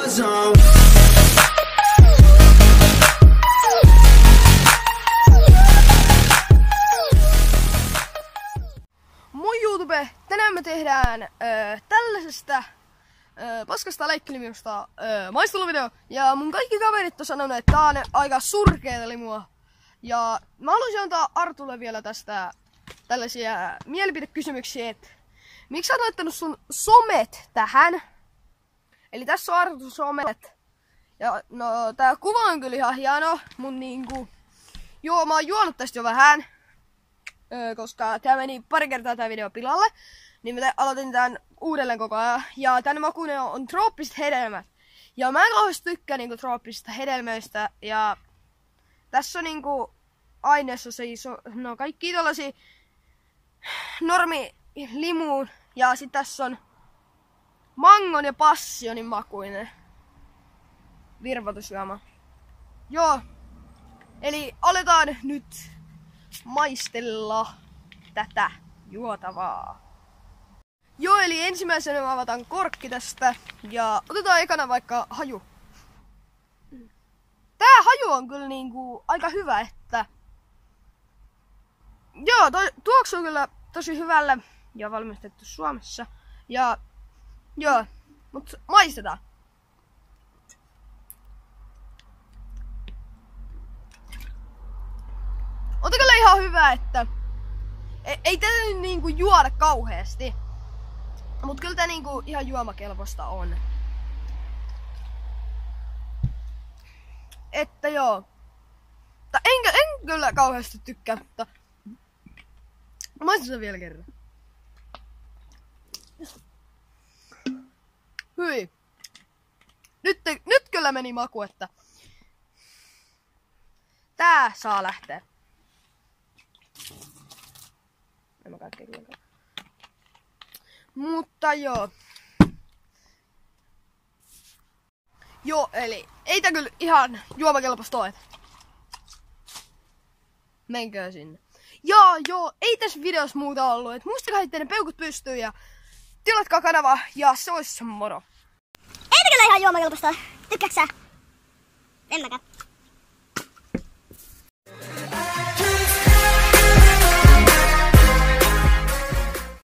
zone. Moi YouTube! Tänään me tehdään tällaisesta paskasta leikkilimiusta maisteluvideo. Ja mun kaikki kaverit on sanonut, että tää on aika surkeeta limua. Ja mä haluaisin antaa Artulle vielä tästä tällaisia mielipidekysymyksiä, että miksi sä oot laittanut sun somet tähän? Eli tässä on Artun somet. Ja no tää kuva on kyllä ihan hieno, mun niinku... Joo, mä oon juonut tästä jo vähän. Koska tää meni pari kertaa tää video pilalle, niin mä aloitin tän uudelleen koko ajan. Ja tän makuinen on trooppiset hedelmät. Ja mä en kauheasti tykkää niinku trooppisista hedelmöistä. Ja tässä on niinku aineessa siis no kaikki tällaisia normilimuun. Ja sit tässä on mangon ja passionin makuinen virvoitusjuoma. Joo, eli aletaan nyt maistella tätä juotavaa. Joo, eli ensimmäisenä mä avataan korkki tästä ja otetaan ekana vaikka haju. Tää haju on kyllä niinku aika hyvä, että joo, tuoksu on kyllä tosi hyvälle ja valmistettu Suomessa. Ja joo, mut maistetaan. On kyllä ihan hyvä, että ei tätä nyt niinku juoda kauheasti. Mut kyllä tää niinku ihan juomakelpoista on. Että joo. En kyllä kauheasti tykkää, mutta maistetaan vielä kerran. Hyi. Nyt kyllä meni maku, että tää saa lähteä. Mutta joo. Joo, eli ei tää kyllä ihan juomakelpoista ole. Menkää sinne. Joo, ei tässä videossa muuta ollut. Et muistakaa heittää ne peukut pystyyn ja tilatkaa kanavaa ja se olisi moro. Ei tää kyllä ihan juomakelpoista. Tykkääksä? En mäkään.